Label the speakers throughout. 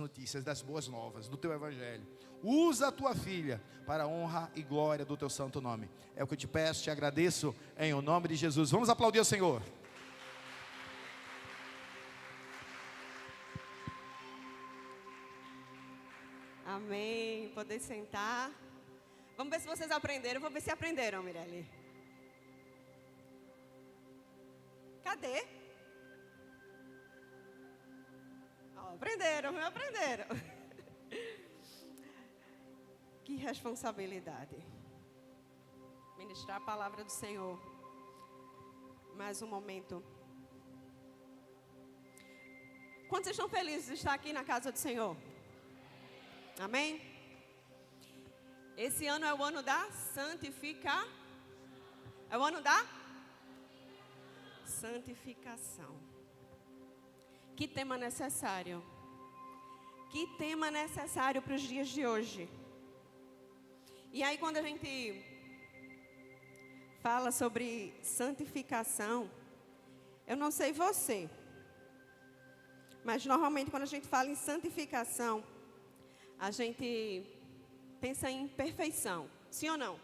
Speaker 1: notícias, das boas novas, do teu evangelho. Usa a tua filha para a honra e glória do teu santo nome. É o que eu te peço, te agradeço em o nome de Jesus. Vamos aplaudir o Senhor.
Speaker 2: Amém. Poder sentar. Vamos ver se vocês aprenderam. Vou ver se aprenderam, Mirelle. Cadê? Aprenderam, aprenderam. Que responsabilidade. Ministrar a palavra do Senhor. Mais um momento. Quantos estão felizes de estar aqui na casa do Senhor? Amém? Esse ano é o ano da santificação. É o ano da santificação. Que tema necessário. Que tema necessário para os dias de hoje. E aí quando a gente fala sobre santificação, eu não sei você, mas normalmente quando a gente fala em santificação, a gente pensa em perfeição, sim ou não?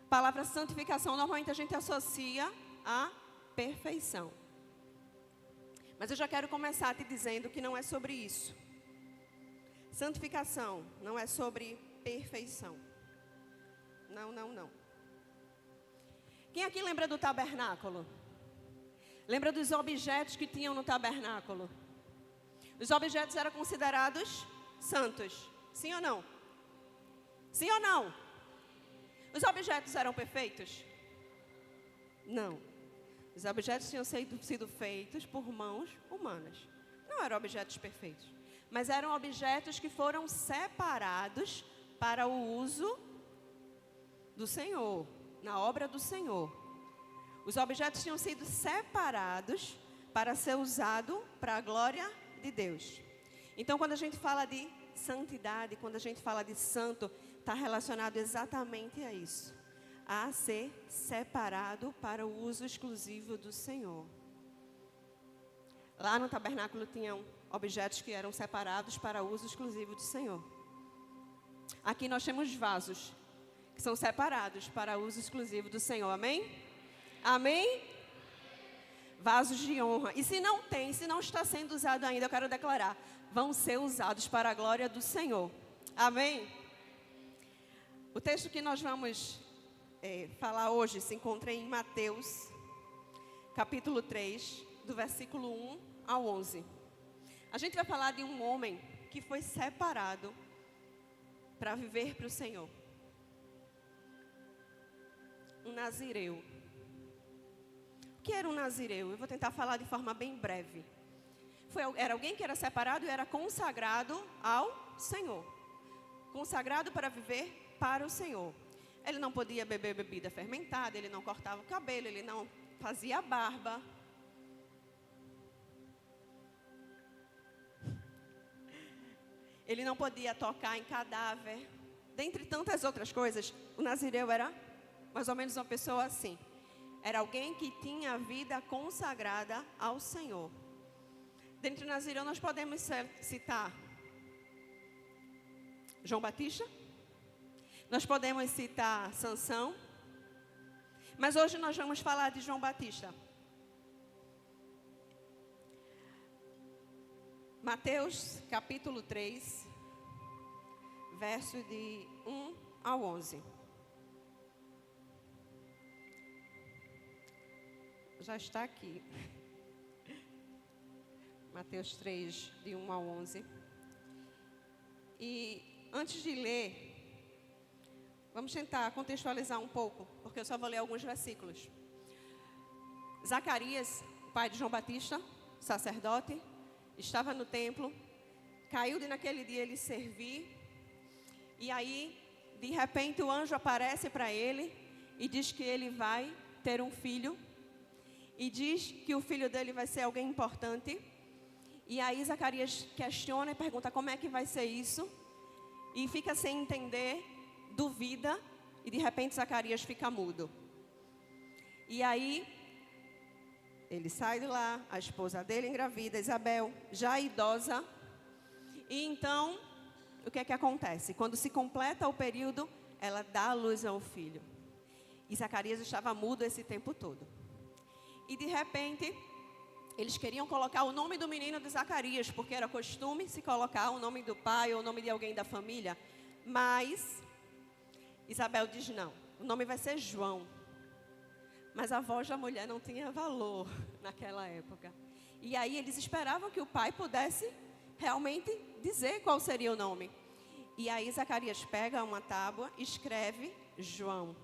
Speaker 2: A palavra santificação, normalmente a gente associa a perfeição. Mas eu já quero começar te dizendo que não é sobre isso. Santificação não é sobre perfeição. Não, não, não. Quem aqui lembra do tabernáculo? Lembra dos objetos que tinham no tabernáculo? Os objetos eram considerados santos, sim ou não? Sim ou não? Os objetos eram perfeitos? Não. Os objetos tinham sido feitos por mãos humanas. Não eram objetos perfeitos, mas eram objetos que foram separados para o uso do Senhor, na obra do Senhor. Os objetos tinham sido separados para ser usado para a glória de Deus. Então, quando a gente fala de santidade, quando a gente fala de santo, está relacionado exatamente a isso. A ser separado para o uso exclusivo do Senhor. Lá no tabernáculo tinham objetos que eram separados para o uso exclusivo do Senhor. Aqui nós temos vasos que são separados para o uso exclusivo do Senhor. Amém? Amém? Vasos de honra. E se não tem, se não está sendo usado ainda, eu quero declarar, vão ser usados para a glória do Senhor. Amém? O texto que nós vamos falar hoje se encontra em Mateus, capítulo 3, do versículo 1 ao 11. A gente vai falar de um homem que foi separado para viver para o Senhor. Um nazireu. O que era um nazireu? Eu vou tentar falar de forma bem breve. Era alguém que era separado e era consagrado ao Senhor. Consagrado para viver para o Senhor. Ele não podia beber bebida fermentada, ele não cortava o cabelo, ele não fazia barba. Ele não podia tocar em cadáver. Dentre tantas outras coisas, o nazireu era mais ou menos uma pessoa assim. Era alguém que tinha a vida consagrada ao Senhor. Dentre o nazireu nós podemos citar João Batista. Nós podemos citar Sansão. Mas hoje nós vamos falar de João Batista. Mateus capítulo 3, verso de 1 ao 11. Já está aqui. Mateus 3, de 1 ao 11. E antes de ler, vamos tentar contextualizar um pouco, porque eu só vou ler alguns versículos. Zacarias, pai de João Batista, sacerdote, estava no templo, caiu de naquele dia ele servir, e aí, de repente, o anjo aparece para ele e diz que ele vai ter um filho, e diz que o filho dele vai ser alguém importante. E aí Zacarias questiona e pergunta como é que vai ser isso, e fica sem entender, duvida, e de repente Zacarias fica mudo. E aí ele sai de lá, a esposa dele engravida, Isabel, já idosa, E então, o que é que acontece? Quando se completa o período, ela dá à luz ao filho. E Zacarias estava mudo esse tempo todo. E de repente, eles queriam colocar o nome do menino de Zacarias, porque era costume se colocar o nome do pai ou o nome de alguém da família. Mas Isabel diz não, o nome vai ser João. Mas a voz da mulher não tinha valor naquela época. E aí eles esperavam que o pai pudesse realmente dizer qual seria o nome. E aí Zacarias pega uma tábua e escreve João.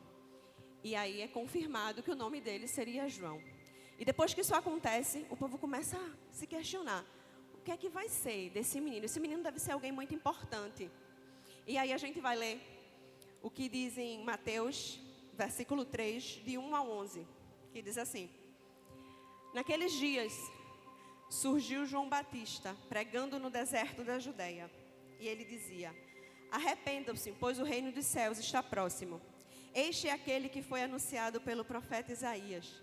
Speaker 2: E aí é confirmado que o nome dele seria João. E depois que isso acontece, o povo começa a se questionar. O que é que vai ser desse menino? Esse menino deve ser alguém muito importante. E aí a gente vai ler o que diz em Mateus, versículo 3, de 1 a 11. Que diz assim: naqueles dias surgiu João Batista, pregando no deserto da Judeia. E ele dizia: arrependam-se, pois o reino dos céus está próximo. Este é aquele que foi anunciado pelo profeta Isaías.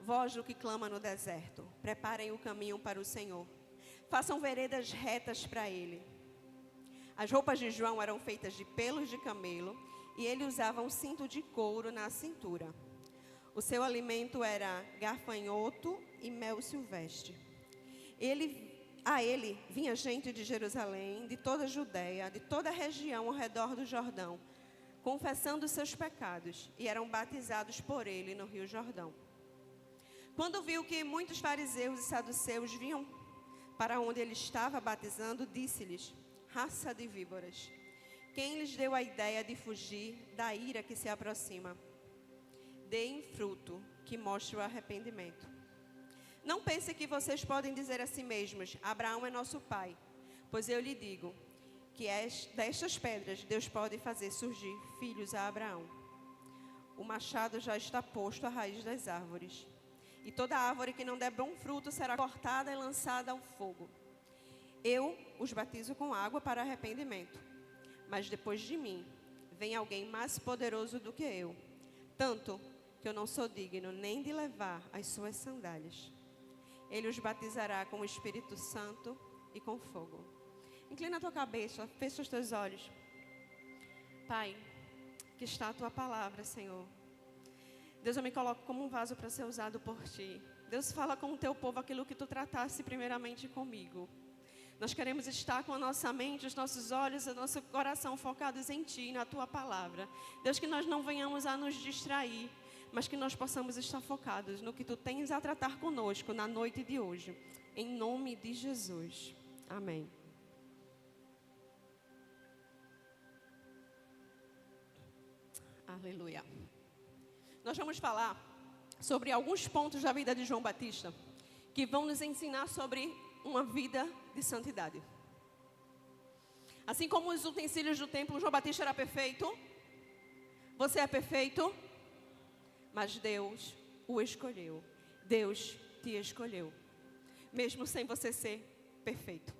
Speaker 2: Voz do que clama no deserto, preparem o caminho para o Senhor. Façam veredas retas para ele. As roupas de João eram feitas de pelos de camelo e ele usava um cinto de couro na cintura. O seu alimento era gafanhoto e mel silvestre. A ele vinha gente de Jerusalém, de toda a Judeia, de toda a região ao redor do Jordão, confessando seus pecados, e eram batizados por ele no Rio Jordão. Quando viu que muitos fariseus e saduceus vinham para onde ele estava batizando, disse-lhes: raça de víboras, quem lhes deu a ideia de fugir da ira que se aproxima? Deem fruto que mostre o arrependimento. Não pense que vocês podem dizer a si mesmos: Abraão é nosso pai. Pois eu lhe digo que destas pedras Deus pode fazer surgir filhos a Abraão. O machado já está posto à raiz das árvores. E toda árvore que não der bom fruto será cortada e lançada ao fogo. Eu os batizo com água para arrependimento. Mas depois de mim vem alguém mais poderoso do que eu, tanto que eu não sou digno nem de levar as suas sandálias. Ele os batizará com o Espírito Santo e com fogo. Inclina a tua cabeça, fecha os teus olhos. Pai, que está a tua palavra, Senhor. Deus, eu me coloco como um vaso para ser usado por ti. Deus, fala com o teu povo aquilo que tu tratasse primeiramente comigo. Nós queremos estar com a nossa mente, os nossos olhos, o nosso coração focados em ti, na tua palavra. Deus, que nós não venhamos a nos distrair, mas que nós possamos estar focados no que tu tens a tratar conosco na noite de hoje. Em nome de Jesus. Amém. Aleluia. Nós vamos falar sobre alguns pontos da vida de João Batista que vão nos ensinar sobre uma vida de santidade. Assim como os utensílios do templo, João Batista era perfeito. Você é perfeito, mas Deus o escolheu. Deus te escolheu, mesmo sem você ser perfeito.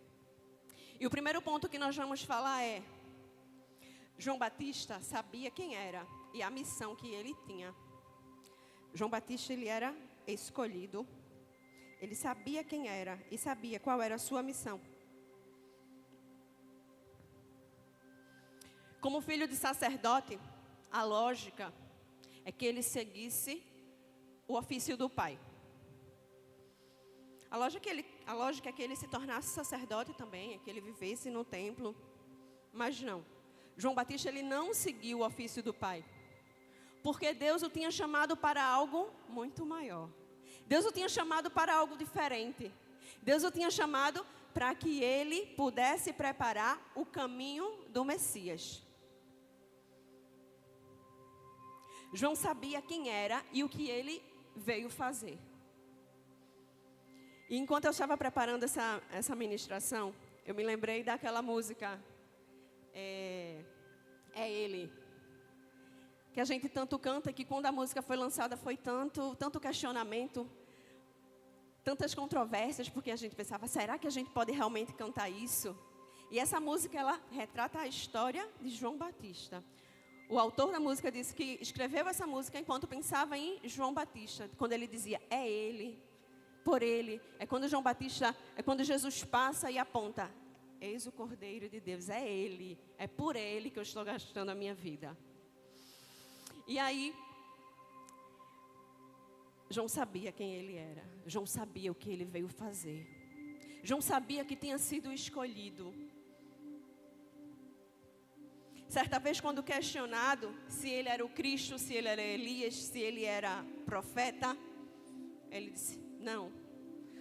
Speaker 2: E o primeiro ponto que nós vamos falar é: João Batista sabia quem era e a missão que ele tinha. João Batista, ele era escolhido. Ele sabia quem era e sabia qual era a sua missão. Como filho de sacerdote, a lógica é que ele seguisse o ofício do pai. A lógica é que ele se tornasse sacerdote também, é que ele vivesse no templo. Mas não. João Batista, ele não seguiu o ofício do pai. Porque Deus o tinha chamado para algo muito maior. Deus o tinha chamado para algo diferente. Deus o tinha chamado para que ele pudesse preparar o caminho do Messias. João sabia quem era e o que ele veio fazer. E enquanto eu estava preparando essa ministração, eu me lembrei daquela música, É Ele. Que a gente tanto canta, que quando a música foi lançada foi tanto questionamento, tantas controvérsias, porque a gente pensava: será que a gente pode realmente cantar isso? E essa música, ela retrata a história de João Batista. O autor da música disse que escreveu essa música enquanto pensava em João Batista, quando ele dizia: é ele, por ele. É quando João Batista, é quando Jesus passa e aponta: eis o Cordeiro de Deus, é Ele, é por Ele que eu estou gastando a minha vida. E aí, João sabia quem ele era, João sabia o que ele veio fazer, João sabia que tinha sido escolhido. Certa vez, quando questionado se ele era o Cristo, se ele era Elias, se ele era profeta, ele disse: não,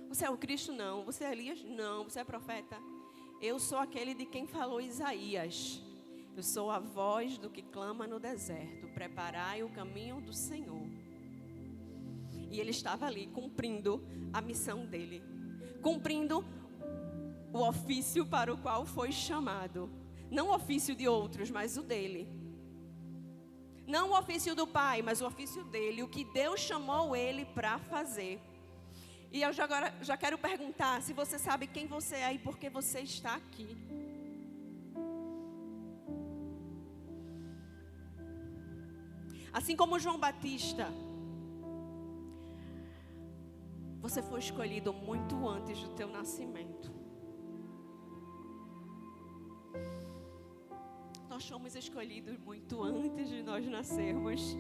Speaker 2: você é o Cristo? Não. Você é Elias? Não. Você é profeta? Eu sou aquele de quem falou Isaías. Eu sou a voz do que clama no deserto: preparai o caminho do Senhor. E ele estava ali cumprindo a missão dele, cumprindo o ofício para o qual foi chamado. Não o ofício de outros, mas o dele. Não o ofício do pai, mas o ofício dele, o que Deus chamou ele para fazer. E eu já quero perguntar se você sabe quem você é e por que você está aqui. Assim como João Batista, você foi escolhido muito antes do teu nascimento. Nós fomos escolhidos muito antes de nós nascermos.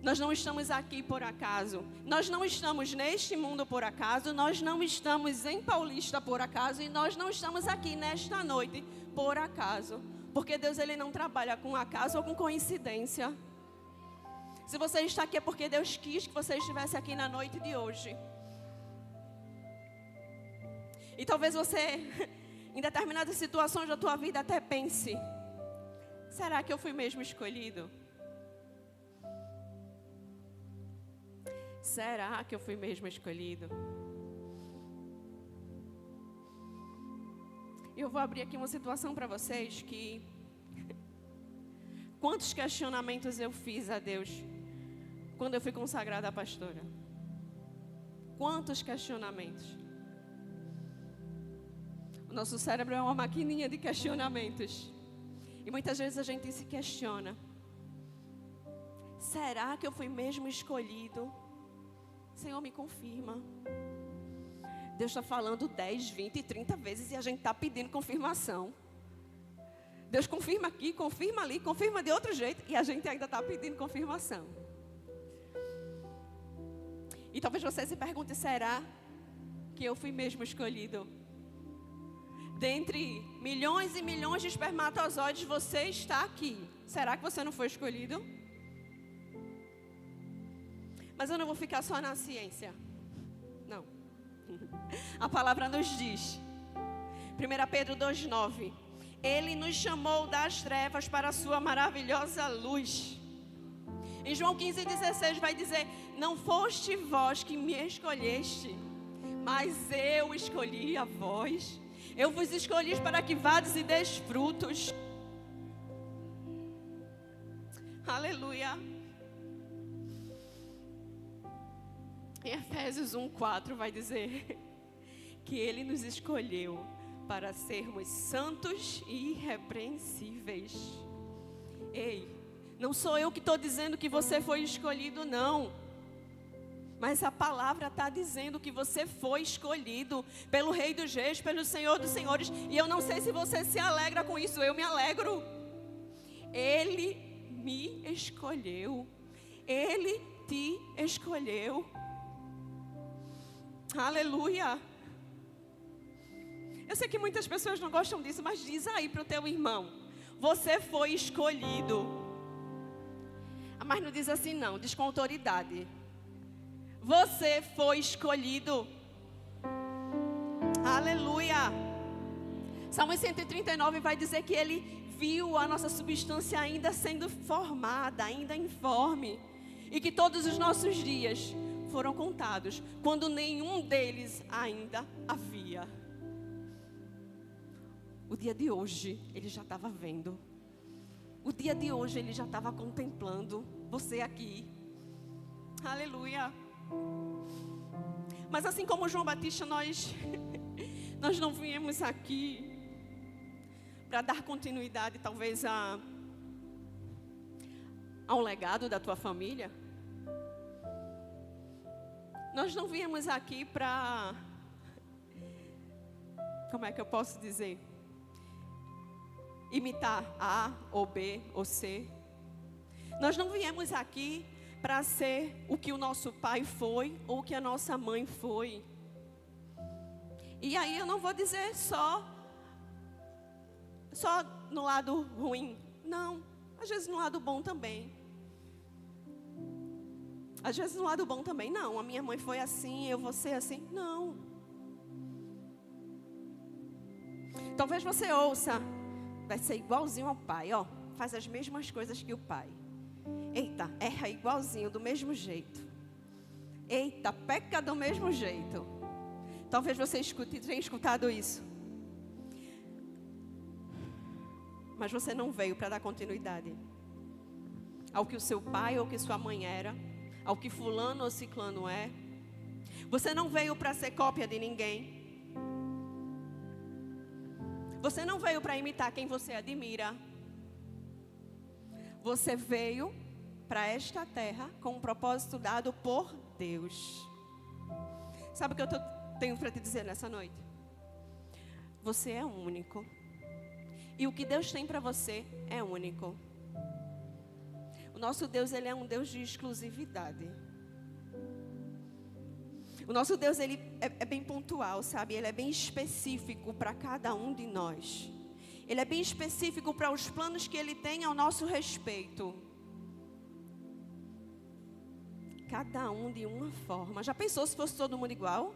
Speaker 2: Nós não estamos aqui por acaso. Nós não estamos neste mundo por acaso. Nós não estamos em Paulista por acaso. E nós não estamos aqui nesta noite por acaso. Porque Deus, Ele não trabalha com acaso ou com coincidência. Se você está aqui é porque Deus quis que você estivesse aqui na noite de hoje. E talvez você, em determinadas situações da tua vida, até pense: será que eu fui mesmo escolhido? Será que eu fui mesmo escolhido? Eu vou abrir aqui uma situação para vocês que... Quantos questionamentos eu fiz a Deus quando eu fui consagrada a pastora? Quantos questionamentos? O nosso cérebro é uma maquininha de questionamentos. E muitas vezes a gente se questiona: será que eu fui mesmo escolhido? Senhor, me confirma. Deus está falando 10, 20, 30 vezes e a gente está pedindo confirmação. Deus confirma aqui, confirma ali, confirma de outro jeito e a gente ainda está pedindo confirmação. E talvez você se pergunte: será que eu fui mesmo escolhido? Dentre milhões e milhões de espermatozoides, você está aqui. Será que você não foi escolhido? Mas eu não vou ficar só na ciência. Não. A palavra nos diz, 1 Pedro 2,9: Ele nos chamou das trevas para a sua maravilhosa luz. Em João 15,16 vai dizer: não foste vós que me escolheste, mas eu escolhi a vós. Eu vos escolhi para que vades e deis frutos. Aleluia. Em Efésios 1,4 vai dizer que Ele nos escolheu para sermos santos e irrepreensíveis. Ei, não sou eu que estou dizendo que você foi escolhido, não. Mas a palavra está dizendo que você foi escolhido pelo Rei dos Reis, pelo Senhor dos Senhores. E eu não sei se você se alegra com isso, eu me alegro. Ele me escolheu. Ele te escolheu. Aleluia. Eu sei que muitas pessoas não gostam disso, mas diz aí para o teu irmão: você foi escolhido. Mas não diz assim não, diz com autoridade: você foi escolhido. Aleluia. Salmo 139 vai dizer que Ele viu a nossa substância ainda sendo formada, ainda informe, e que todos os nossos dias foram contados, quando nenhum deles ainda havia. O dia de hoje, Ele já estava vendo. O dia de hoje, Ele já estava contemplando você aqui. Aleluia. Mas assim como João Batista, nós não viemos aqui para dar continuidade, talvez, a um legado da tua família. Nós não viemos aqui para como é que eu posso dizer? Imitar A, ou B, ou C. Nós não viemos aqui para ser o que o nosso pai foi, ou o que a nossa mãe foi. E aí eu não vou dizer só no lado ruim. Não, às vezes no lado bom também. Às vezes no lado bom também. Não, a minha mãe foi assim, eu vou ser assim. Não. Talvez você ouça, vai ser igualzinho ao pai, ó. Faz as mesmas coisas que o pai. Eita, erra igualzinho, do mesmo jeito. Eita, peca do mesmo jeito. Talvez você tenha escutado isso. Mas você não veio para dar continuidade ao que o seu pai ou que sua mãe era, ao que fulano ou ciclano é. Você não veio para ser cópia de ninguém. Você não veio para imitar quem você admira. Você veio para esta terra com um propósito dado por Deus. Sabe o que eu tenho para te dizer nessa noite? Você é único. E o que Deus tem para você é único. O nosso Deus, Ele é um Deus de exclusividade. O nosso Deus, Ele é bem pontual, sabe? Ele é bem específico para cada um de nós. Ele é bem específico para os planos que Ele tem ao nosso respeito. Cada um de uma forma. Já pensou se fosse todo mundo igual?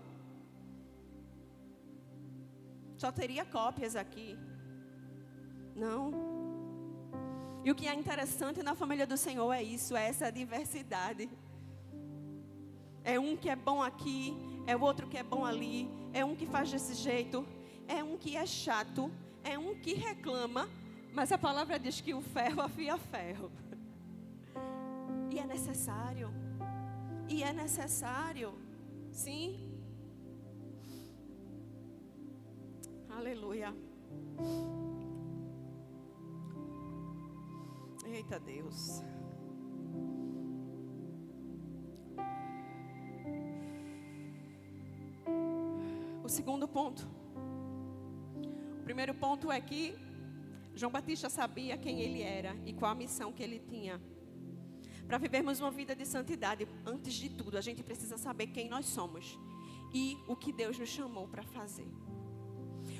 Speaker 2: Só teria cópias aqui. Não. E o que é interessante na família do Senhor é isso, é essa diversidade. É um que é bom aqui, é o outro que é bom ali, é um que faz desse jeito, é um que é chato, é um que reclama, mas a palavra diz que o ferro afia ferro. E é necessário. E é necessário. Sim. Aleluia. Eita Deus. O segundo ponto. O primeiro ponto é que João Batista sabia quem ele era e qual a missão que ele tinha. Para vivermos uma vida de santidade, antes de tudo, a gente precisa saber quem nós somos e o que Deus nos chamou para fazer.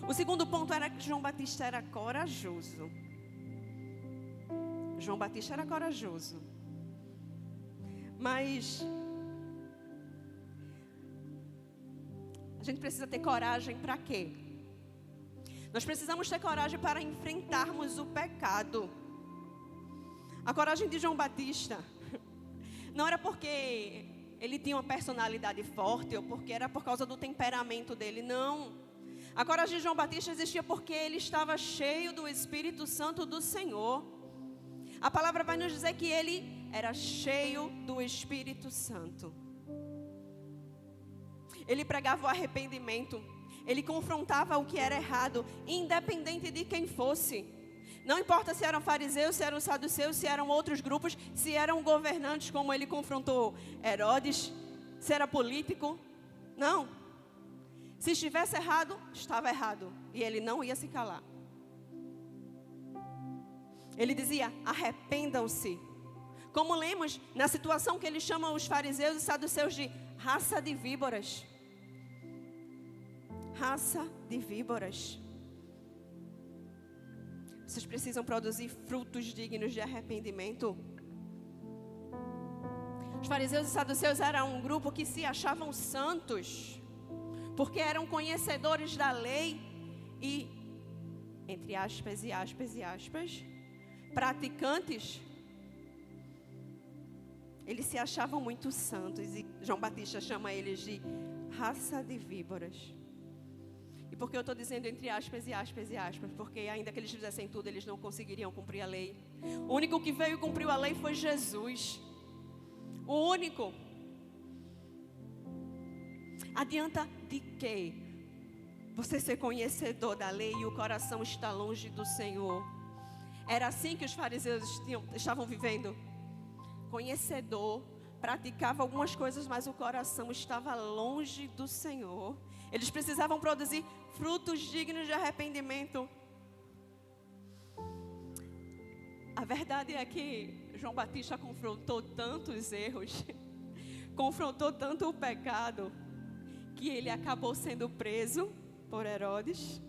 Speaker 2: O segundo ponto era que João Batista era corajoso. João Batista era corajoso. Mas a gente precisa ter coragem para quê? Nós precisamos ter coragem para enfrentarmos o pecado. A coragem de João Batista não era porque ele tinha uma personalidade forte ou porque era por causa do temperamento dele, não. A coragem de João Batista existia porque ele estava cheio do Espírito Santo do Senhor. A palavra vai nos dizer que ele era cheio do Espírito Santo. Ele pregava o arrependimento. Ele confrontava o que era errado, independente de quem fosse. Não importa se eram fariseus, se eram saduceus, se eram outros grupos, se eram governantes, como ele confrontou Herodes, se era político. Não. Se estivesse errado, estava errado. E ele não ia se calar. Ele dizia, arrependam-se. Como lemos na situação que ele chama os fariseus e saduceus de raça de víboras. Raça de víboras. Vocês precisam produzir frutos dignos de arrependimento. Os fariseus e saduceus eram um grupo que se achavam santos, porque eram conhecedores da lei e, entre aspas e aspas e aspas, praticantes. Eles se achavam muito santos e João Batista chama eles de raça de víboras. E por que eu estou dizendo entre aspas e aspas e aspas? Porque ainda que eles fizessem tudo, eles não conseguiriam cumprir a lei. O único que veio e cumpriu a lei foi Jesus. O único. Adianta de quê? Você ser conhecedor da lei e o coração está longe do Senhor. Era assim que os fariseus estavam vivendo. Conhecedor praticava algumas coisas, mas o coração estava longe do Senhor. Eles precisavam produzir frutos dignos de arrependimento. A verdade é que João Batista confrontou tantos erros, confrontou tanto o pecado, que ele acabou sendo preso por Herodes,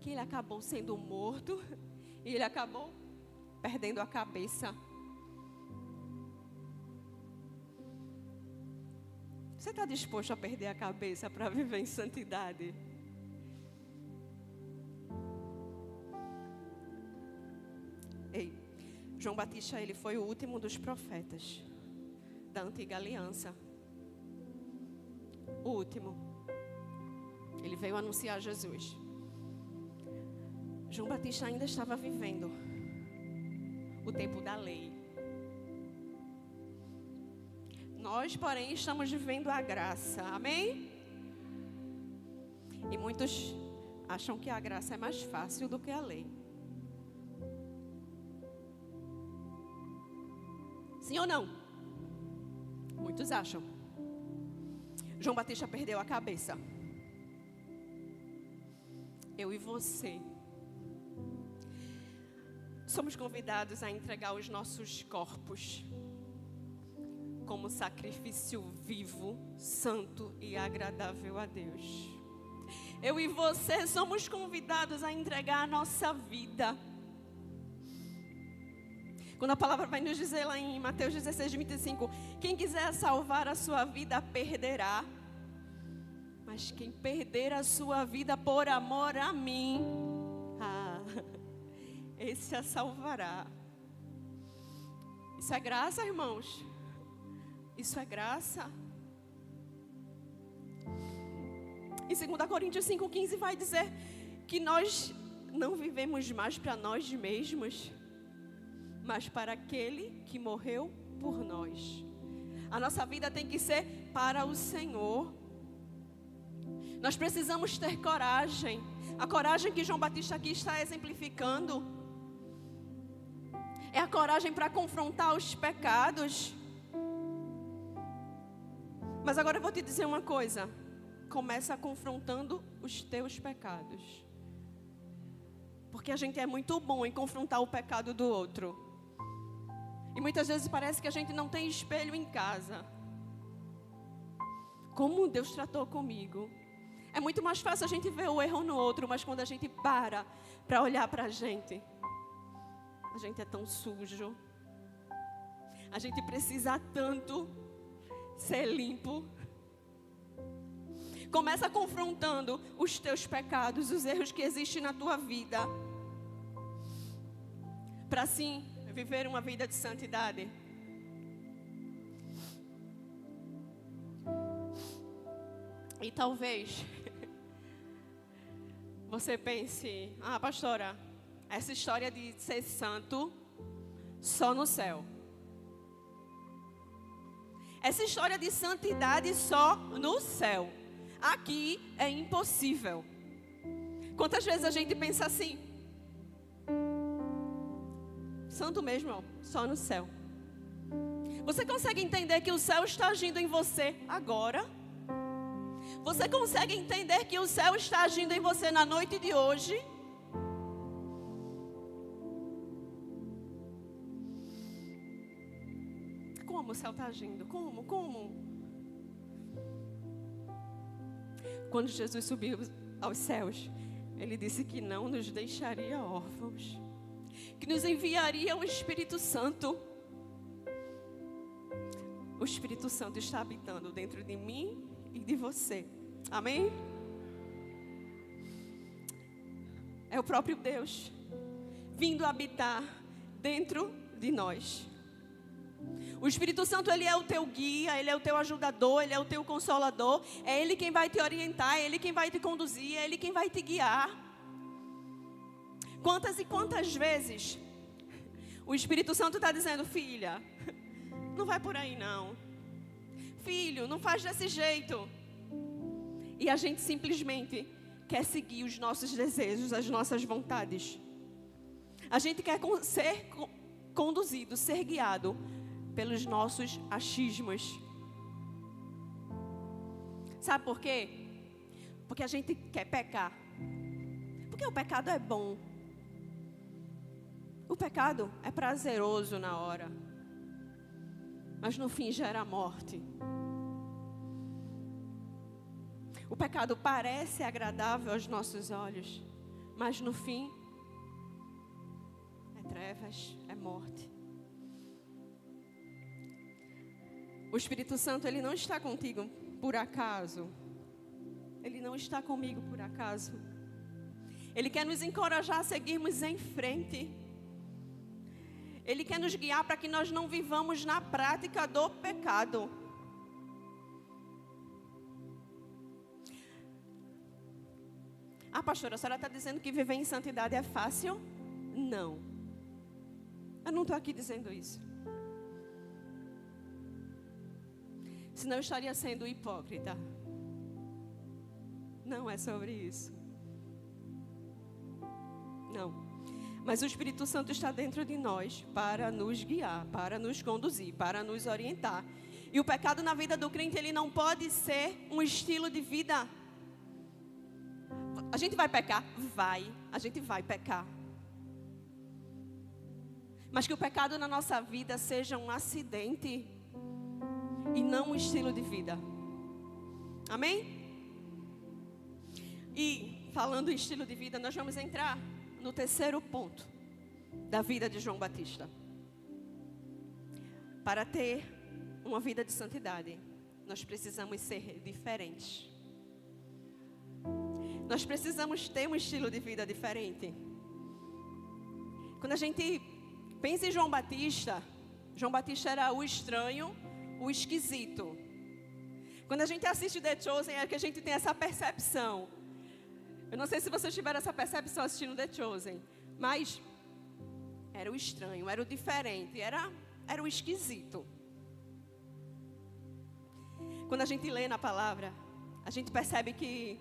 Speaker 2: que ele acabou sendo morto, e ele acabou perdendo a cabeça. Você está disposto a perder a cabeça para viver em santidade? Ei, João Batista, ele foi o último dos profetas da antiga aliança. O último. Ele veio anunciar Jesus. João Batista ainda estava vivendo o tempo da lei. Nós, porém, estamos vivendo a graça. Amém? E muitos acham que a graça é mais fácil do que a lei. Sim ou não? Muitos acham. João Batista perdeu a cabeça. Eu e você somos convidados a entregar os nossos corpos como sacrifício vivo, santo e agradável a Deus. Eu e você somos convidados a entregar a nossa vida. Quando a palavra vai nos dizer lá em Mateus 16, 25, quem quiser salvar a sua vida, perderá. Mas quem perder a sua vida por amor a mim, esse a salvará. Isso é graça, irmãos? Isso é graça. Em 2 Coríntios 5,15 vai dizer que nós não vivemos mais para nós mesmos, mas para aquele que morreu por nós. A nossa vida tem que ser para o Senhor. Nós precisamos ter coragem. A coragem que João Batista aqui está exemplificando é a coragem para confrontar os pecados. Mas agora eu vou te dizer uma coisa. Começa confrontando os teus pecados. Porque a gente é muito bom em confrontar o pecado do outro. E muitas vezes parece que a gente não tem espelho em casa. Como Deus tratou comigo. É muito mais fácil a gente ver o erro no outro, mas quando a gente para olhar para a gente é tão sujo. A gente precisa tanto ser limpo. Começa confrontando os teus pecados, os erros que existem na tua vida, para assim viver uma vida de santidade. E talvez você pense, pastora, essa história de ser santo só no céu. Essa história de santidade só no céu. Aqui é impossível. Quantas vezes a gente pensa assim? Santo mesmo, só no céu. Você consegue entender que o céu está agindo em você agora? Você consegue entender que o céu está agindo em você na noite de hoje? Como o céu está agindo? Como? Quando Jesus subiu aos céus, Ele disse que não nos deixaria órfãos, que nos enviaria o Espírito Santo. O Espírito Santo está habitando dentro de mim e de você. Amém? É o próprio Deus vindo habitar dentro de nós. O Espírito Santo, Ele é o teu guia, Ele é o teu ajudador, Ele é o teu consolador. É Ele quem vai te orientar, é Ele quem vai te conduzir, é Ele quem vai te guiar. Quantas e quantas vezes o Espírito Santo está dizendo: filha, não vai por aí não. Filho, não faz desse jeito. E a gente simplesmente quer seguir os nossos desejos, as nossas vontades. A gente quer ser conduzido, ser guiado pelos nossos achismos. Sabe por quê? Porque a gente quer pecar. Porque o pecado é bom. O pecado é prazeroso na hora, mas no fim gera morte. O pecado parece agradável aos nossos olhos, mas no fim é trevas, é morte. O Espírito Santo, ele não está contigo por acaso. Ele não está comigo por acaso. Ele quer nos encorajar a seguirmos em frente. Ele quer nos guiar para que nós não vivamos na prática do pecado. Ah, pastora, a senhora está dizendo que viver em santidade é fácil? Não. Eu não estou aqui dizendo isso. Senão eu estaria sendo hipócrita. Não é sobre isso. Não. Mas o Espírito Santo está dentro de nós para nos guiar, para nos conduzir, para nos orientar. E o pecado na vida do crente, ele não pode ser um estilo de vida. A gente vai pecar? Vai. A gente vai pecar. Mas que o pecado na nossa vida seja um acidente e não um estilo de vida. Amém? E falando em estilo de vida, nós vamos entrar no terceiro ponto da vida de João Batista. Para ter uma vida de santidade, nós precisamos ser diferentes. Nós precisamos ter um estilo de vida diferente. Quando a gente pensa em João Batista era o estranho, o esquisito. Quando a gente assiste The Chosen, é que a gente tem essa percepção. Eu não sei se vocês tiveram essa percepção assistindo The Chosen, mas era o estranho, era o diferente, era o esquisito. Quando a gente lê na palavra, a gente percebe que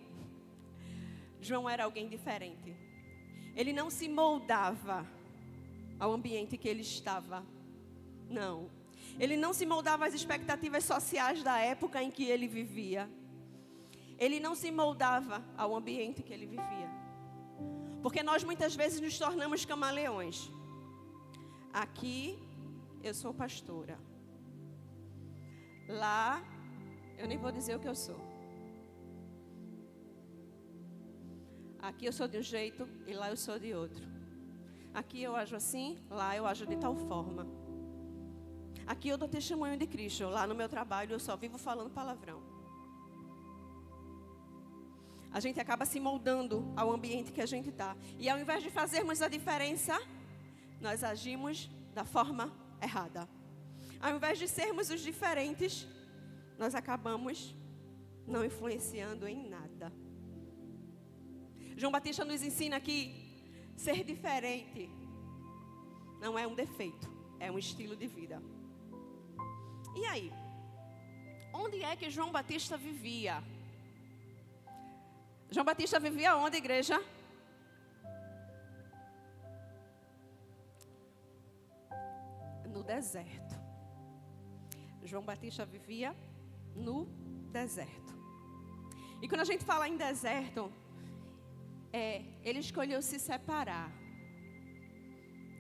Speaker 2: João era alguém diferente. Ele não se moldava ao ambiente que ele estava. Não. Ele não se moldava às expectativas sociais da época em que ele vivia. Ele não se moldava ao ambiente que ele vivia. Porque nós muitas vezes nos tornamos camaleões. Aqui eu sou pastora. Lá eu nem vou dizer o que eu sou. Aqui eu sou de um jeito e lá eu sou de outro. Aqui eu ajo assim, lá eu ajo de tal forma. Aqui eu dou testemunho de Cristo, lá no meu trabalho eu só vivo falando palavrão. A gente acaba se moldando ao ambiente que a gente está. E ao invés de fazermos a diferença, nós agimos da forma errada. Ao invés de sermos os diferentes, nós acabamos não influenciando em nada. João Batista nos ensina que ser diferente não é um defeito, é um estilo de vida. E aí? Onde é que João Batista vivia? João Batista vivia onde, igreja? No deserto. João Batista vivia no deserto. E quando a gente fala em deserto, ele escolheu se separar.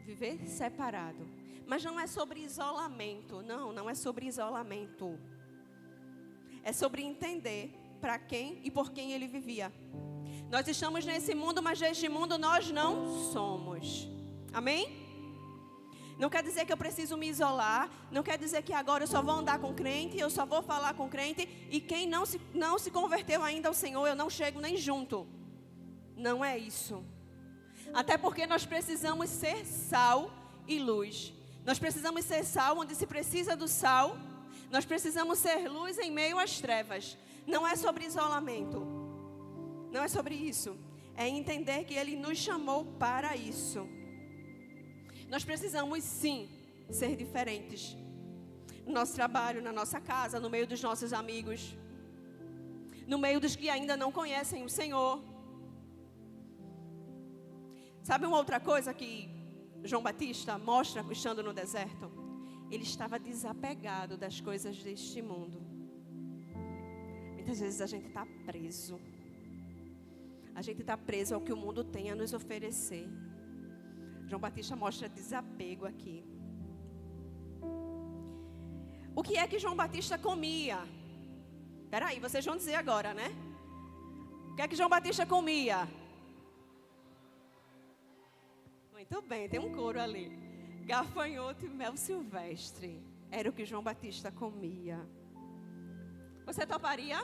Speaker 2: Viver separado. Mas não é sobre isolamento. Não é sobre isolamento. É sobre entender para quem e por quem ele vivia. Nós estamos nesse mundo, mas deste mundo nós não somos. Amém? Não quer dizer que eu preciso me isolar. Não quer dizer que agora eu só vou andar com crente, eu só vou falar com crente. E quem não se converteu ainda ao Senhor, eu não chego nem junto. Não é isso. Até porque nós precisamos ser sal e luz. Nós precisamos ser sal onde se precisa do sal. Nós precisamos ser luz em meio às trevas. Não é sobre isolamento. Não é sobre isso. É entender que Ele nos chamou para isso. Nós precisamos sim ser diferentes. No nosso trabalho, na nossa casa, no meio dos nossos amigos. No meio dos que ainda não conhecem o Senhor. Sabe uma outra coisa que João Batista mostra estando no deserto? ele estava desapegado das coisas deste mundo. Muitas vezes a gente está preso. A gente está preso ao que o mundo tem a nos oferecer. João Batista mostra desapego aqui. O que é que João Batista comia? Espera aí, vocês vão dizer agora, né? O que é que João Batista comia? Muito bem, tem um coro ali. Gafanhoto e mel silvestre. Era o que João Batista comia. Você toparia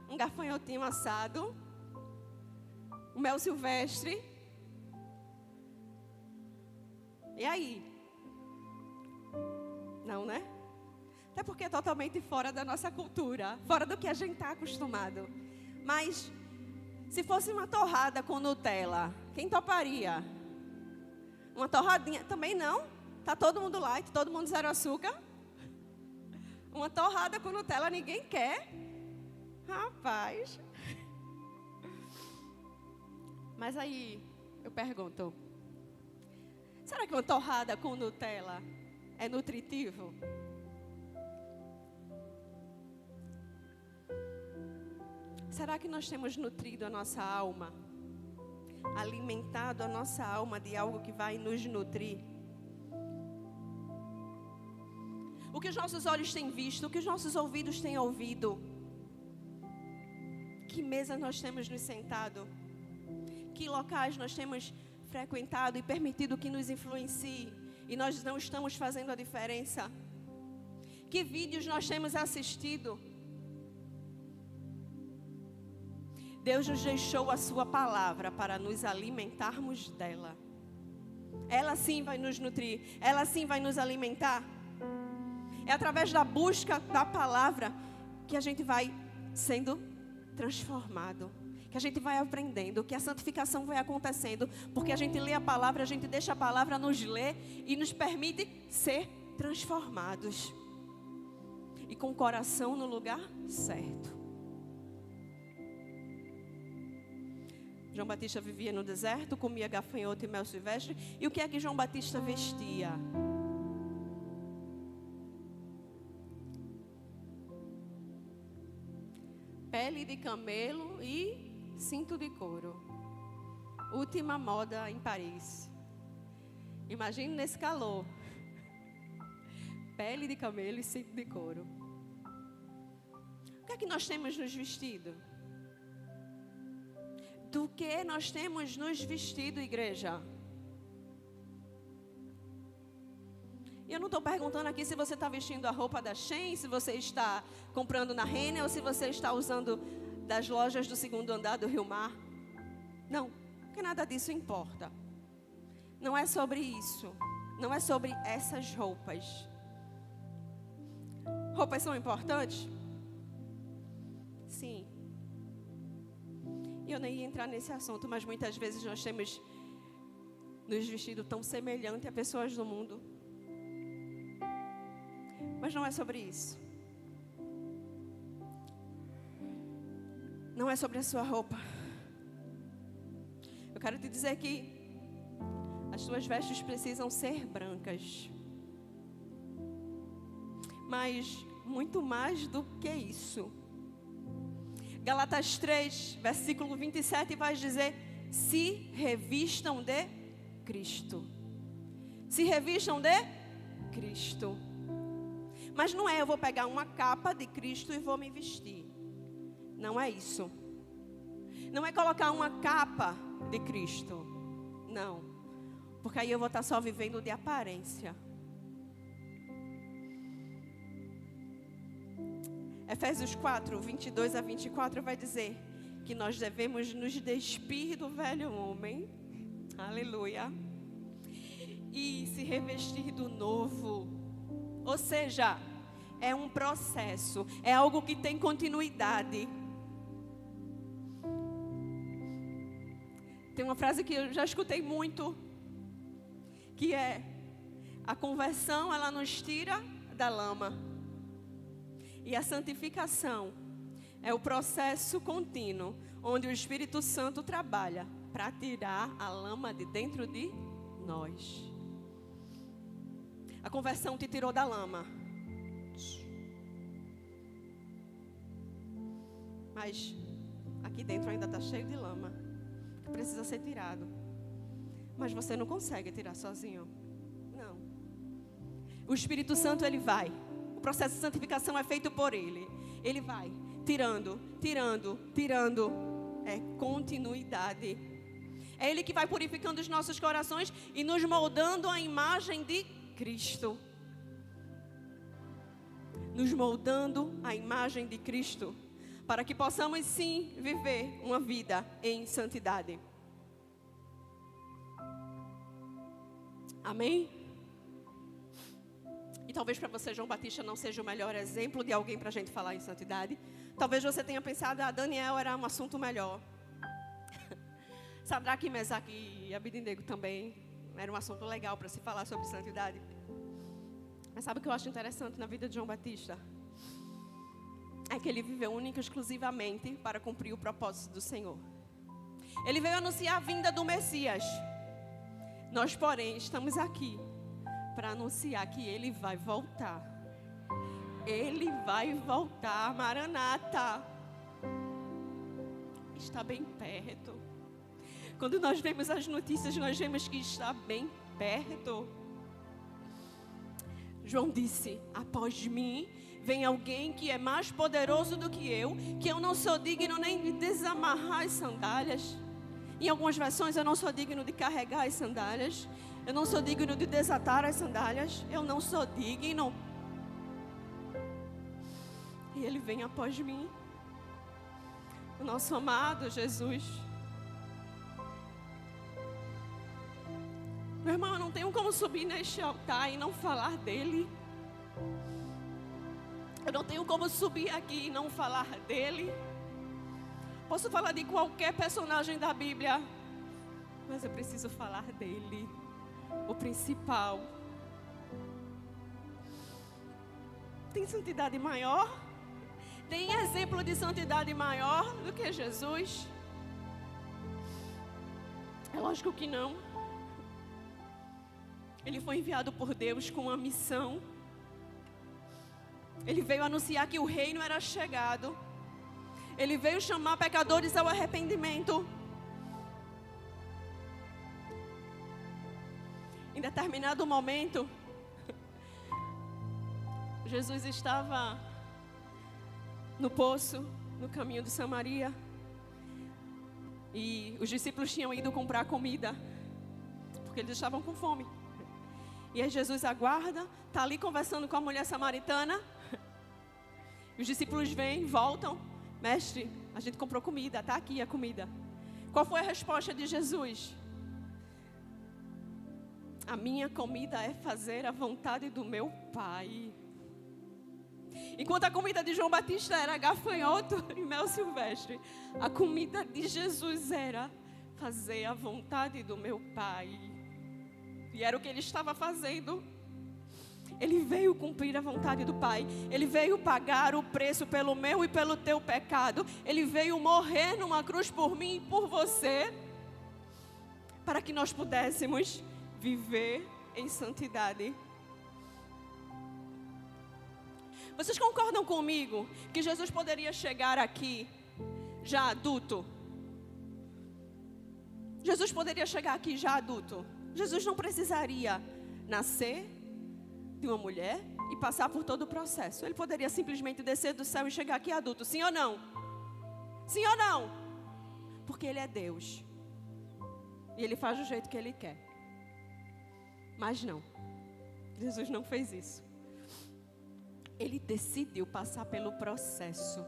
Speaker 2: um gafanhotinho assado? Um mel silvestre? E aí? Não, né? Até porque é totalmente fora da nossa cultura, fora do que a gente está acostumado. Mas, se fosse uma torrada com Nutella, quem toparia? Uma torradinha? Também não? Tá todo mundo light, todo mundo zero açúcar? Uma torrada com Nutella ninguém quer? Rapaz. Mas aí, eu pergunto, será que uma torrada com Nutella é nutritivo? Será que nós temos nutrido a nossa alma? Alimentado a nossa alma de algo que vai nos nutrir? O que os nossos olhos têm visto, o que os nossos ouvidos têm ouvido? Que mesa nós temos nos sentado? Que locais nós temos frequentado e permitido que nos influencie e nós não estamos fazendo a diferença? Que vídeos nós temos assistido? Deus nos deixou a sua palavra para nos alimentarmos dela. Ela sim vai nos nutrir, ela sim vai nos alimentar. É através da busca da palavra que a gente vai sendo transformado, que a gente vai aprendendo, que a santificação vai acontecendo, porque a gente lê a palavra, a gente deixa a palavra nos ler e nos permite ser transformados. E com o coração no lugar certo. João Batista vivia no deserto, comia gafanhoto e mel silvestre. E o que é que João Batista vestia? Pele de camelo e cinto de couro. Última moda em Paris. Imagine nesse calor. Pele de camelo e cinto de couro. O que é que nós temos nos vestido? Do que nós temos nos vestido, igreja? E eu não estou perguntando aqui se você está vestindo a roupa da Shein, se você está comprando na Renner ou se você está usando das lojas do segundo andar do Rio Mar. Não, porque nada disso importa. Não é sobre isso. Não é sobre essas roupas. Roupas são importantes? Sim. E eu nem ia entrar nesse assunto, mas muitas vezes nós temos nos vestido tão semelhante a pessoas do mundo. Mas não é sobre isso. Não é sobre a sua roupa. Eu quero te dizer que as suas vestes precisam ser brancas. Mas muito mais do que isso. Gálatas 3, versículo 27 vai dizer: se revistam de Cristo. Se revistam de Cristo. Mas não é eu vou pegar uma capa de Cristo e vou me vestir. Não é isso. Não é colocar uma capa de Cristo. Não. Porque aí eu vou estar só vivendo de aparência. Efésios 4, 22 a 24 vai dizer que nós devemos nos despir do velho homem. Aleluia. E se revestir do novo. Ou seja, é um processo. É algo que tem continuidade. Tem uma frase que eu já escutei muito. Que é: a conversão, ela nos tira da lama. E a santificação é o processo contínuo, onde o Espírito Santo trabalha para tirar a lama de dentro de nós. A conversão te tirou da lama. Mas aqui dentro ainda está cheio de lama, que precisa ser tirado. Mas você não consegue tirar sozinho. Não. O Espírito Santo, ele vai. O processo de santificação é feito por ele. Ele vai tirando, tirando, tirando. É continuidade. É ele que vai purificando os nossos corações e nos moldando à imagem de Cristo. Nos moldando à imagem de Cristo. Para que possamos sim viver uma vida em santidade. Amém? E talvez para você, João Batista, não seja o melhor exemplo de alguém para a gente falar em santidade. Talvez você tenha pensado, Daniel era um assunto melhor. Sadraque, Mesaque e Abednego também era um assunto legal para se falar sobre santidade. Mas sabe o que eu acho interessante na vida de João Batista? É que ele viveu única e exclusivamente para cumprir o propósito do Senhor. Ele veio anunciar a vinda do Messias. Nós, porém, estamos aqui para anunciar que ele vai voltar. Ele vai voltar, Maranata. Está bem perto. Quando nós vemos as notícias, nós vemos que está bem perto. João disse, após mim, vem alguém que é mais poderoso do que eu não sou digno nem de desamarrar as sandálias. Em algumas versões, eu não sou digno de carregar as sandálias. Eu não sou digno de desatar as sandálias. Eu não sou digno. E ele vem após mim. O nosso amado Jesus. Meu irmão, eu não tenho como subir neste altar e não falar dele. Eu não tenho como subir aqui e não falar dele. Posso falar de qualquer personagem da Bíblia, mas eu preciso falar dele, o principal. Tem santidade maior? Tem exemplo de santidade maior do que Jesus? É lógico que não. Ele foi enviado por Deus com uma missão. Ele veio anunciar que o reino era chegado. Ele veio chamar pecadores ao arrependimento. Em determinado momento, Jesus estava no poço, no caminho de Samaria. E os discípulos tinham ido comprar comida, porque eles estavam com fome. E aí Jesus aguarda, está ali conversando com a mulher samaritana. Os discípulos vêm, voltam. Mestre, a gente comprou comida, está aqui a comida. Qual foi a resposta de Jesus? A minha comida é fazer a vontade do meu Pai. Enquanto a comida de João Batista era gafanhoto e mel silvestre, a comida de Jesus era fazer a vontade do meu Pai. E era o que ele estava fazendo. Ele veio cumprir a vontade do Pai. Ele veio pagar o preço pelo meu e pelo teu pecado. Ele veio morrer numa cruz por mim e por você, para que nós pudéssemos viver em santidade. Vocês concordam comigo que Jesus poderia chegar aqui já adulto? Jesus poderia chegar aqui já adulto. Jesus não precisaria nascer de uma mulher e passar por todo o processo. Ele poderia simplesmente descer do céu e chegar aqui adulto. Sim ou não? Sim ou não? Porque Ele é Deus. E Ele faz do jeito que Ele quer. Mas não. Jesus não fez isso. Ele decidiu passar pelo processo.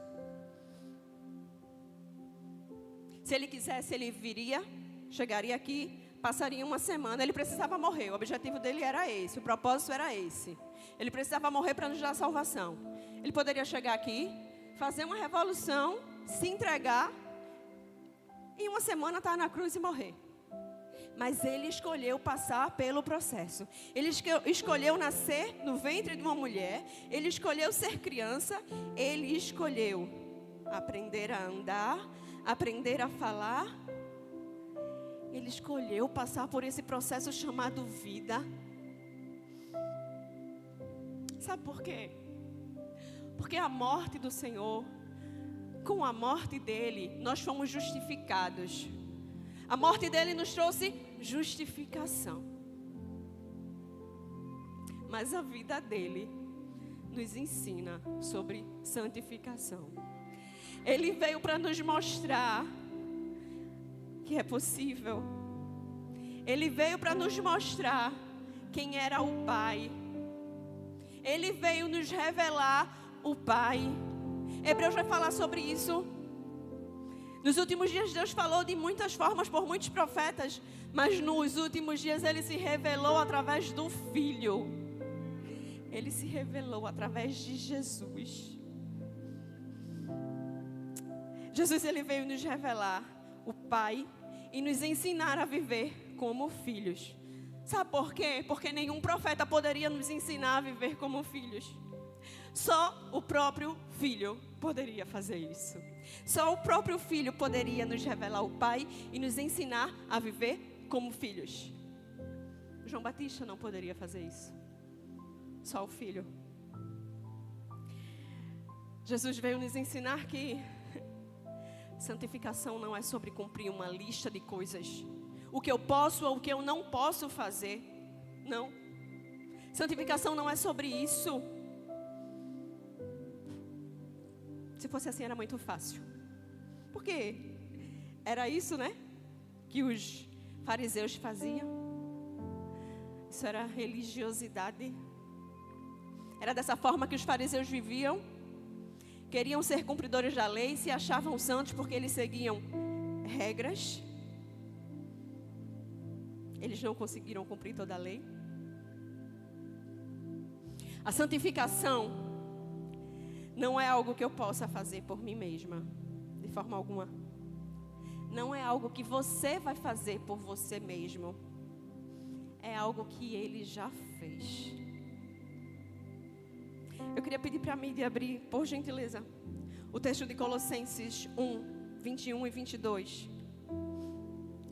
Speaker 2: Se Ele quisesse, Ele viria, chegaria aqui, passaria uma semana. Ele precisava morrer. O objetivo dele era esse. O propósito era esse. Ele precisava morrer para nos dar salvação. Ele poderia chegar aqui, fazer uma revolução, se entregar, e em uma semana estar na cruz e morrer. Mas ele escolheu passar pelo processo. Ele escolheu nascer no ventre de uma mulher. Ele escolheu ser criança. Ele escolheu aprender a andar, aprender a falar. Ele escolheu passar por esse processo chamado vida. Sabe por quê? Porque a morte do Senhor, com a morte dele, nós fomos justificados. A morte dele nos trouxe justificação. Mas a vida dele nos ensina sobre santificação. Ele veio para nos mostrar que é possível. Ele veio para nos mostrar quem era o Pai. Ele veio nos revelar o Pai. Hebreus vai falar sobre isso. Nos últimos dias Deus falou de muitas formas por muitos profetas, mas nos últimos dias Ele se revelou através do Filho. Ele se revelou através de Jesus. Jesus, Ele veio nos revelar o Pai e nos ensinar a viver como filhos. Sabe por quê? Porque nenhum profeta poderia nos ensinar a viver como filhos. Só o próprio Filho poderia fazer isso. Só o próprio Filho poderia nos revelar o Pai e nos ensinar a viver como filhos. João Batista não poderia fazer isso. Só o Filho. Jesus veio nos ensinar que santificação não é sobre cumprir uma lista de coisas. O que eu posso ou o que eu não posso fazer. Não. Santificação não é sobre isso. Se fosse assim era muito fácil. Porque era isso, né? Que os fariseus faziam. Isso era religiosidade. Era dessa forma que os fariseus viviam. Queriam ser cumpridores da lei, se achavam santos porque eles seguiam regras. Eles não conseguiram cumprir toda a lei. A santificação não é algo que eu possa fazer por mim mesma, de forma alguma. Não é algo que você vai fazer por você mesmo. É algo que Ele já fez. Eu queria pedir para mim de abrir, por gentileza, o texto de Colossenses 1, 21 e 22.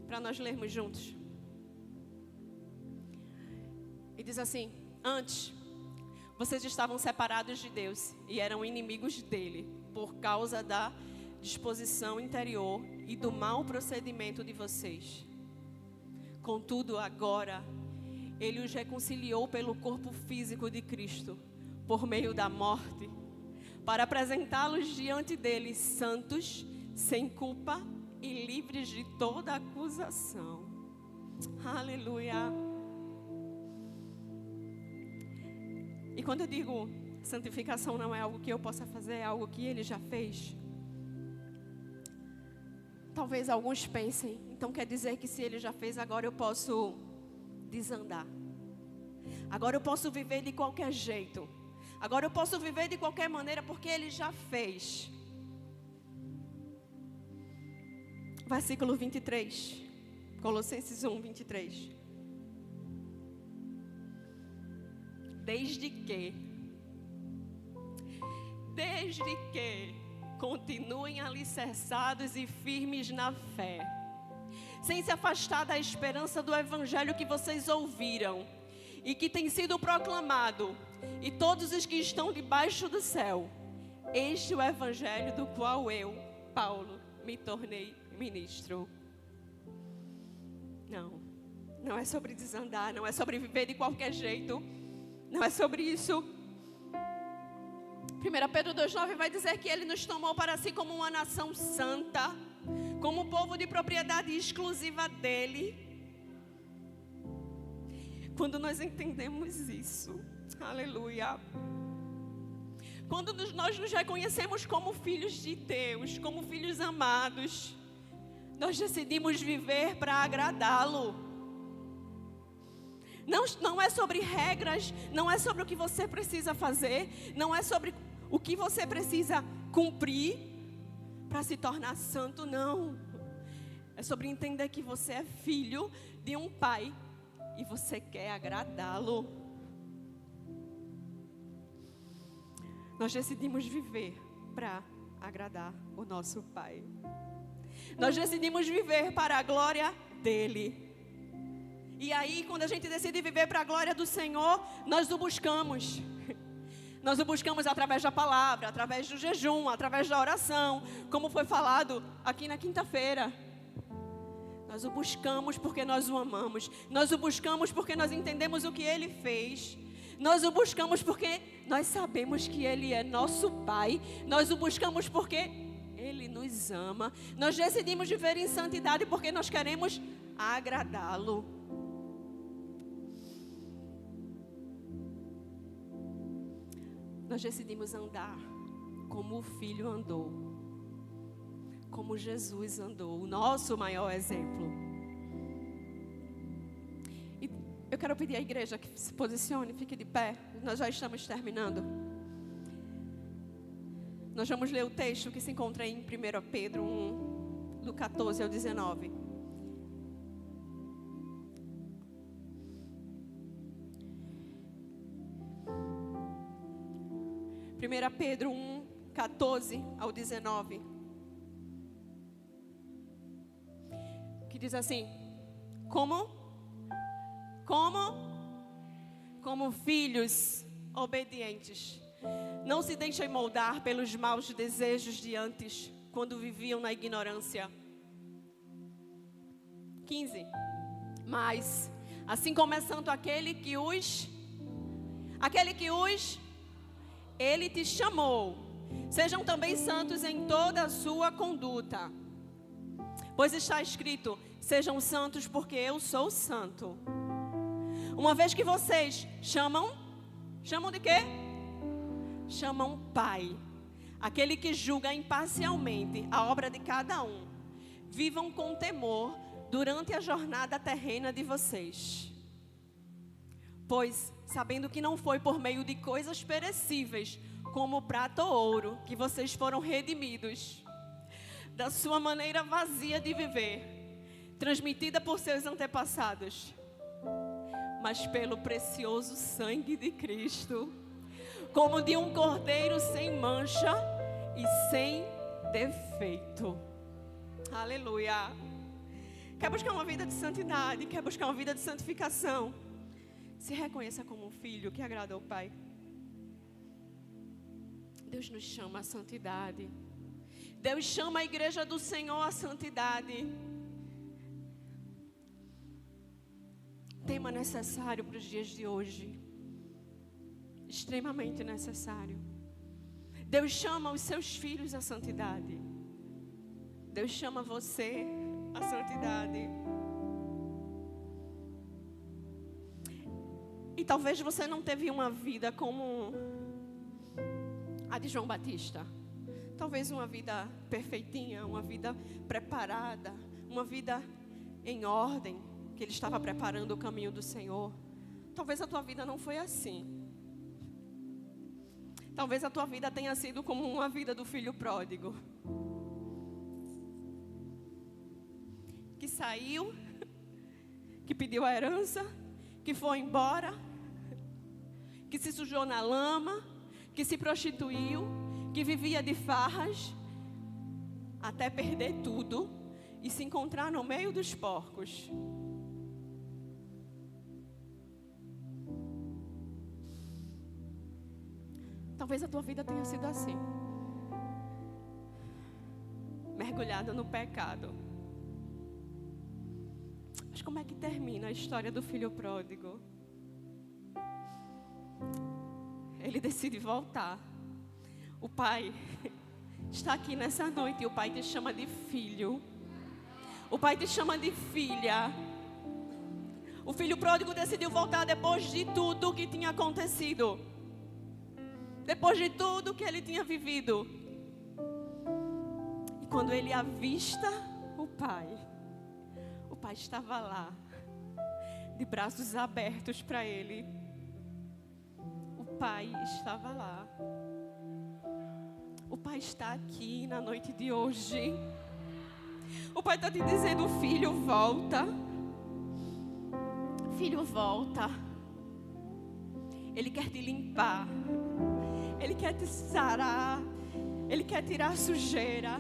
Speaker 2: Para nós lermos juntos. E diz assim: antes, vocês estavam separados de Deus e eram inimigos dele, por causa da disposição interior e do mau procedimento de vocês. Contudo, agora, Ele os reconciliou pelo corpo físico de Cristo, por meio da morte, para apresentá-los diante dele santos, sem culpa e livres de toda acusação. Aleluia. E quando eu digo santificação não é algo que eu possa fazer, é algo que Ele já fez. Talvez alguns pensem, então quer dizer que se Ele já fez, agora eu posso desandar. Agora eu posso viver de qualquer jeito. Agora eu posso viver de qualquer maneira porque Ele já fez. Versículo 23. Colossenses 1, 23. Desde que continuem alicerçados e firmes na fé, sem se afastar da esperança do evangelho que vocês ouviram e que tem sido proclamado, e todos os que estão debaixo do céu. Este é o evangelho do qual eu, Paulo, me tornei ministro. Não é sobre desandar, não é sobre viver de qualquer jeito, não é sobre isso. 1 Pedro 2,9 vai dizer que Ele nos tomou para si como uma nação santa, como povo de propriedade exclusiva dEle. Quando nós entendemos isso, aleluia. Quando nós nos reconhecemos como filhos de Deus, como filhos amados, nós decidimos viver para agradá-lo. Não é sobre regras, não é sobre o que você precisa fazer, não é sobre o que você precisa cumprir para se tornar santo, não. É sobre entender que você é filho de um pai e você quer agradá-lo. Nós decidimos viver para agradar o nosso Pai. Nós decidimos viver para a glória dEle. E aí, quando a gente decide viver para a glória do Senhor, nós o buscamos. Nós o buscamos através da palavra, através do jejum, através da oração, como foi falado aqui na quinta-feira. Nós o buscamos porque nós o amamos. Nós o buscamos porque nós entendemos o que Ele fez. Nós o buscamos porque nós sabemos que Ele é nosso Pai. Nós o buscamos porque Ele nos ama. Nós decidimos viver em santidade porque nós queremos agradá-lo. Nós decidimos andar como o Filho andou, como Jesus andou, o nosso maior exemplo. E eu quero pedir à igreja que se posicione, fique de pé, nós já estamos terminando. Nós vamos ler o texto que se encontra em 1 Pedro 1, do 14 ao 19. Primeira Pedro 1, 14 ao 19. Que diz assim: Como filhos obedientes, não se deixem moldar pelos maus desejos de antes, quando viviam na ignorância. 15. Mas, assim como é santo aquele que Ele te chamou, sejam também santos em toda a sua conduta. Pois está escrito: sejam santos porque eu sou santo. Uma vez que vocês chamam de quê? Chamam Pai, aquele que julga imparcialmente a obra de cada um. Vivam com temor durante a jornada terrena de vocês. Pois, sabendo que não foi por meio de coisas perecíveis, como prata ou ouro, que vocês foram redimidos da sua maneira vazia de viver, transmitida por seus antepassados, mas pelo precioso sangue de Cristo, como de um cordeiro sem mancha e sem defeito. Aleluia. Quer buscar uma vida de santidade, quer buscar uma vida de santificação? Se reconheça como um filho que agrada ao Pai. Deus nos chama à santidade. Deus chama a igreja do Senhor à santidade. Tema necessário para os dias de hoje. Extremamente necessário. Deus chama os seus filhos à santidade. Deus chama você à santidade. E talvez você não teve uma vida como a de João Batista. Talvez uma vida perfeitinha, uma vida preparada, uma vida em ordem, que ele estava preparando o caminho do Senhor. Talvez a tua vida não foi assim. Talvez a tua vida tenha sido como uma vida do filho pródigo, que saiu, que pediu a herança, que foi embora, que se sujou na lama, que se prostituiu, que vivia de farras, até perder tudo e se encontrar no meio dos porcos. Talvez a tua vida tenha sido assim, mergulhada no pecado. Mas como é que termina a história do filho pródigo? Ele decide voltar. O pai está aqui nessa noite e o pai te chama de filho. O pai te chama de filha. O filho pródigo decidiu voltar depois de tudo que tinha acontecido, depois de tudo que ele tinha vivido. E quando ele avista o pai estava lá, de braços abertos para ele. O pai estava lá. O pai está aqui na noite de hoje. O pai está te dizendo: filho, volta. Filho, volta. Ele quer te limpar. Ele quer te sarar. Ele quer tirar a sujeira.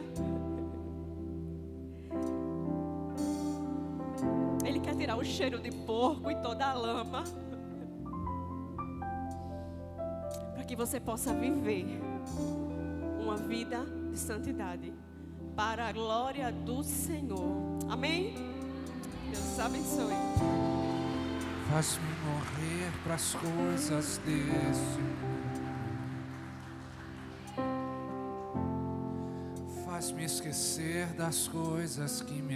Speaker 2: Ele quer tirar o cheiro de porco e toda a lama, para que você possa viver uma vida de santidade para a glória do Senhor. Amém? Deus abençoe.
Speaker 3: Faz-me morrer para as coisas desse mundo. Faz-me esquecer das coisas que me